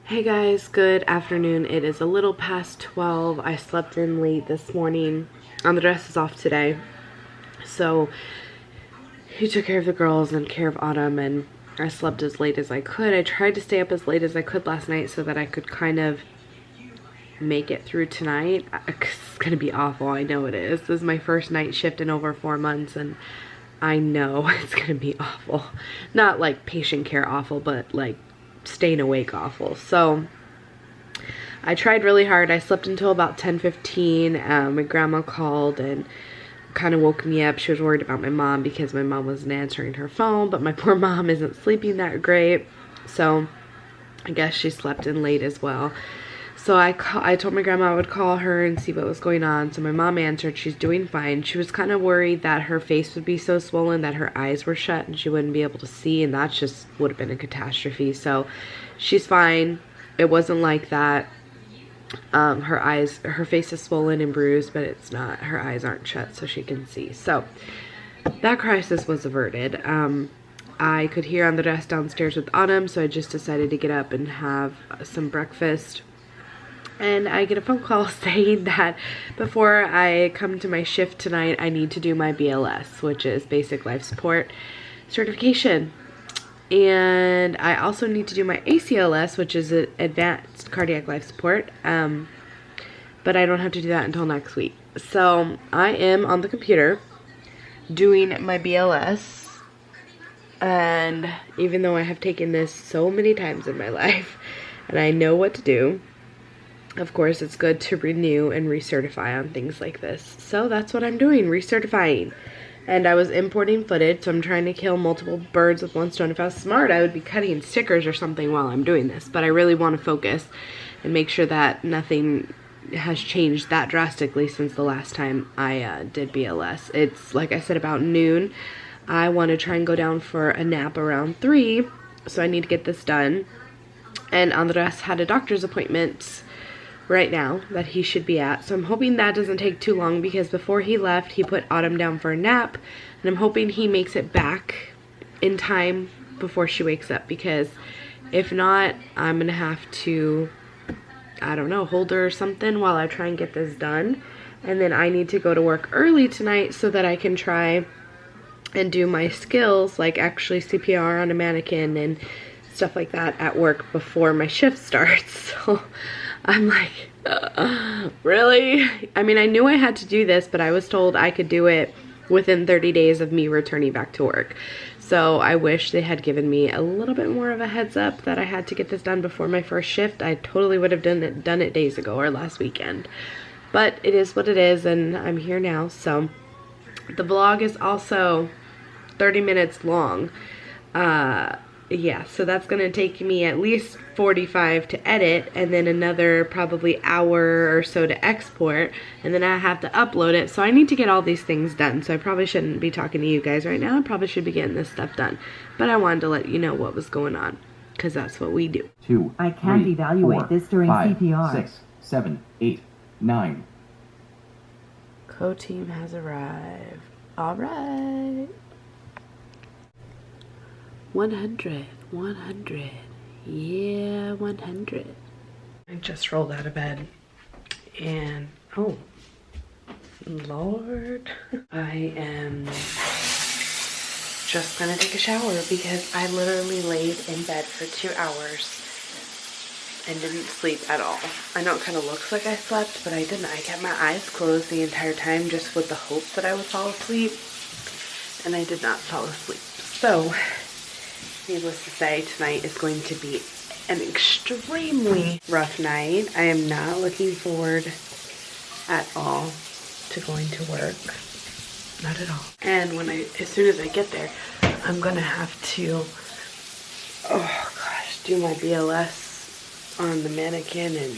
Hey guys, good afternoon. It is a little past 12. I slept in late this morning. The dress is off today. So he took care of the girls and care of Autumn, and I slept as late as I could. I tried to stay up as late as I could last night so that I could kind of make it through tonight. It's gonna be awful. I know it is. This is my first night shift in over 4 months, and I know it's gonna be awful. Not like patient care awful, but like staying awake awful. So I tried really hard. I slept until about 10:15. My grandma called and kind of woke me up. She was worried about my mom because my mom wasn't answering her phone, but my poor mom isn't sleeping that great, so I guess she slept in late as well. So I told my grandma I would call her and see what was going on. So my mom answered. She's doing fine. She was kind of worried that her face would be so swollen that her eyes were shut and she wouldn't be able to see, and that just would have been a catastrophe. So she's fine. It wasn't like that. Her face is swollen and bruised, but it's not, her eyes aren't shut so she can see. So that crisis was averted. I could hear on the desk downstairs with Autumn, so I just decided to get up and have some breakfast. And I get a phone call saying that before I come to my shift tonight, I need to do my BLS, which is Basic Life Support certification. And I also need to do my ACLS, which is Advanced Cardiac Life Support. But I don't have to do that until next week. So I am on the computer doing my BLS. And even though I have taken this so many times in my life and I know what to do, of course, it's good to renew and recertify on things like this. So that's what I'm doing, recertifying. And I was importing footage, so I'm trying to kill multiple birds with one stone. If I was smart, I would be cutting stickers or something while I'm doing this. But I really want to focus and make sure that nothing has changed that drastically since the last time I did BLS. It's, like I said, about noon. I want to try and go down for a nap around 3, so I need to get this done. And Andres had a doctor's appointment right now that he should be at, so I'm hoping that doesn't take too long, because before he left he put Autumn down for a nap, and I'm hoping he makes it back in time before she wakes up, because if not, I'm gonna have to, I don't know, hold her or something while I try and get this done. And then I need to go to work early tonight so that I can try and do my skills, like actually CPR on a mannequin and stuff like that at work before my shift starts. So I'm like, really? I mean, I knew I had to do this, but I was told I could do it within 30 days of me returning back to work. So I wish they had given me a little bit more of a heads up that I had to get this done before my first shift. I totally would have done it days ago or last weekend. But it is what it is, and I'm here now. So the vlog is also 30 minutes long. Yeah, so that's gonna take me at least 45 to edit, and then another probably hour or so to export, and then I have to upload it. So I need to get all these things done. So I probably shouldn't be talking to you guys right now. I probably should be getting this stuff done, but I wanted to let you know what was going on, because that's what we do. 2, I can't 3, evaluate 4, this during 5, CPR. 6, 7, 8, 9. Co-team has arrived. All right. 100, yeah, 100. I just rolled out of bed, and oh Lord, I am just gonna take a shower because I literally laid in bed for 2 hours and didn't sleep at all. I know it kind of looks like I slept, but I didn't. I kept my eyes closed the entire time just with the hope that I would fall asleep, and I did not fall asleep. So needless to say, tonight is going to be an extremely rough night. I am not looking forward at all to going to work. Not at all. And as soon as I get there, I'm gonna have to, oh gosh, do my BLS on the mannequin, and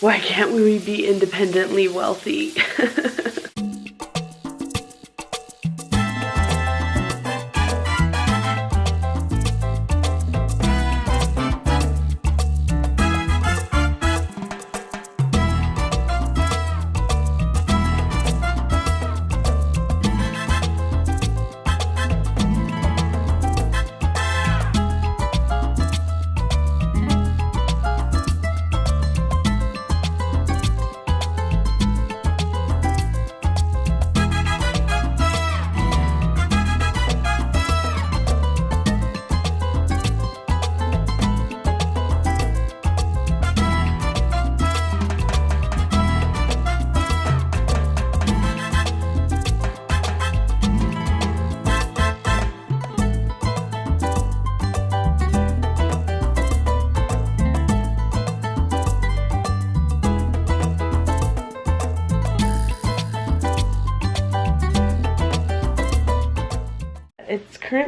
why can't we be independently wealthy?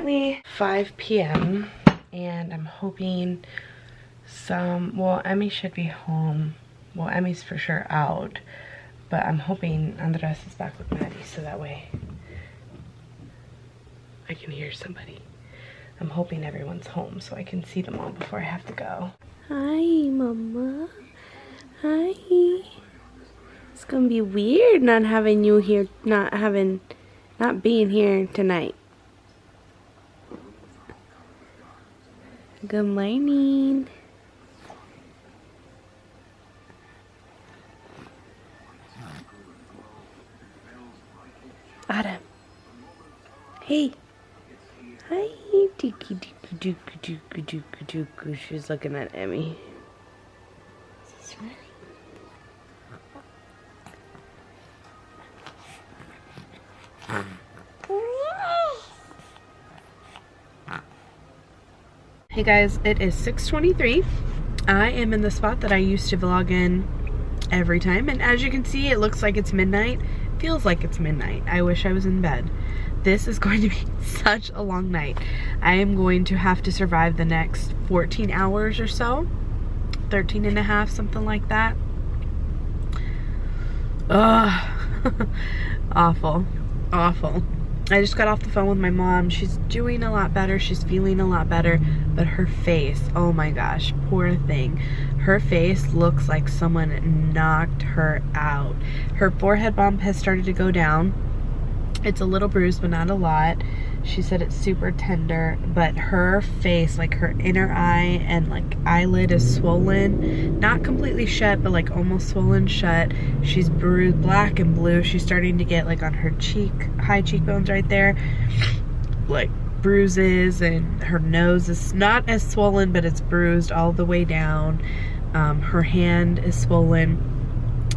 currently 5 p.m. and I'm hoping well, Emmy should be home. Well, Emmy's for sure out, but I'm hoping Andres is back with Maddie so that way I can hear somebody. I'm hoping everyone's home so I can see them all before I have to go. Hi, Mama. Hi. It's gonna be weird not having you here, not being here tonight. Good morning. Adam. Hey. Hi. Dookie dookie dookie dookie dookie dookie. She's looking at Emmy. She's running. Hey guys, it is 6:23. I am in the spot that I used to vlog in every time, and as you can see, it looks like it's midnight. Feels like it's midnight. I wish I was in bed. This is going to be such a long night. I am going to have to survive the next 14 hours or so. 13 and a half, something like that. Ugh. Awful. Awful. I just got off the phone with my mom. She's doing a lot better. She's feeling a lot better. But her face, oh my gosh, poor thing. Her face looks like someone knocked her out. Her forehead bump has started to go down. It's a little bruised, but not a lot. She said it's super tender, but her face, like her inner eye and like eyelid is swollen. Not completely shut, but like almost swollen shut. She's bruised black and blue. She's starting to get like on her cheek, high cheekbones right there, like bruises, and her nose is not as swollen, but it's bruised all the way down. Her hand is swollen.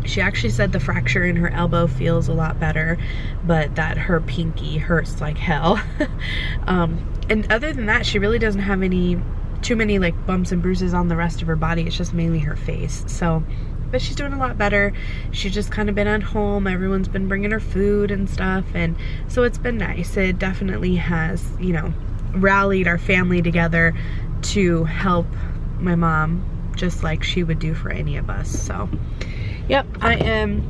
She actually said the fracture in her elbow feels a lot better, but that her pinky hurts like hell. And other than that, she really doesn't have too many like bumps and bruises on the rest of her body. It's just mainly her face. So, but she's doing a lot better. She's just kind of been at home. Everyone's been bringing her food and stuff, and so it's been nice. It definitely has, you know, rallied our family together to help my mom, just like she would do for any of us. So yep, I am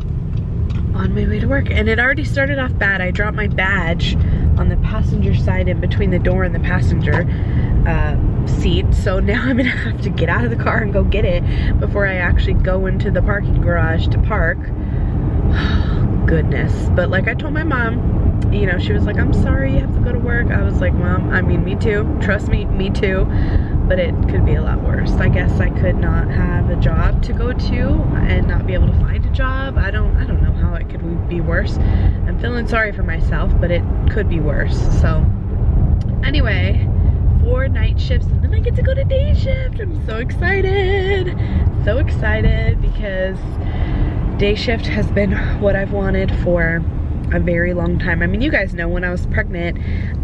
on my way to work, and it already started off bad. I dropped my badge on the passenger side in between the door and the passenger seat, so now I'm gonna have to get out of the car and go get it before I actually go into the parking garage to park. Goodness. But like I told my mom, you know, she was like, I'm sorry you have to go to work. I was like, Mom, I mean, me too. Trust me, me too. But it could be a lot worse. I guess I could not have a job to go to and not be able to find a job. I don't know how it could be worse. I'm feeling sorry for myself, but it could be worse. So anyway, 4 night shifts, and then I get to go to day shift. I'm so excited. So excited because day shift has been what I've wanted for a very long time. I mean, you guys know when I was pregnant,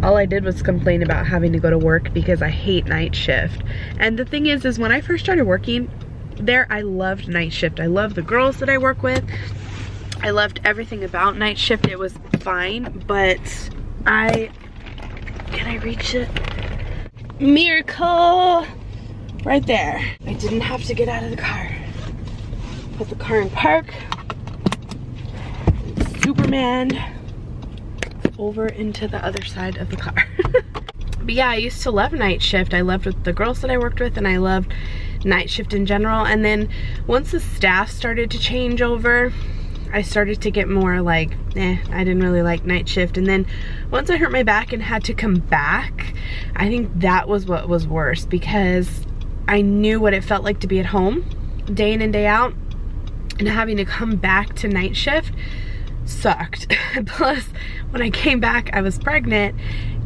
all I did was complain about having to go to work because I hate night shift. And the thing is when I first started working there, I loved night shift. I loved the girls that I work with. I loved everything about night shift. It was fine, but can I reach it? Miracle! Right there. I didn't have to get out of the car. Put the car in park. Superman over into the other side of the car. But yeah, I used to love night shift. I loved with the girls that I worked with, and I loved night shift in general. And then once the staff started to change over, I started to get more like, I didn't really like night shift. And then once I hurt my back and had to come back, I think that was what was worse, because I knew what it felt like to be at home day in and day out, and having to come back to night shift sucked. Plus, when I came back, I was pregnant,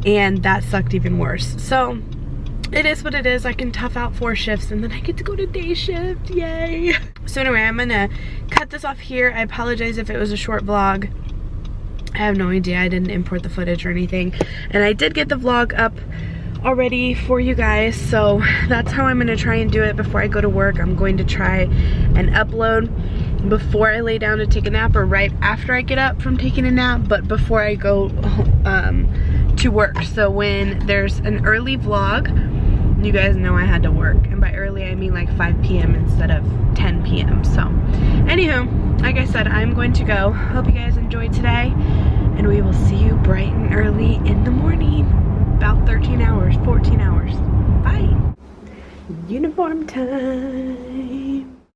and that sucked even worse. So it is what it is. I can tough out 4 shifts, and then I get to go to day shift. Yay! So anyway, I'm gonna cut this off here. I apologize if it was a short vlog. I have no idea. I didn't import the footage or anything, and I did get the vlog up already for you guys, so that's how I'm gonna try and do it before I go to work. I'm going to try and upload before I lay down to take a nap, or right after I get up from taking a nap, but before I go to work. So when there's an early vlog, you guys know I had to work. And by early, I mean like 5 p.m. instead of 10 p.m. So anywho, like I said, I'm going to go. Hope you guys enjoyed today. And we will see you bright and early in the morning. About 13 hours, 14 hours. Bye. Uniform time.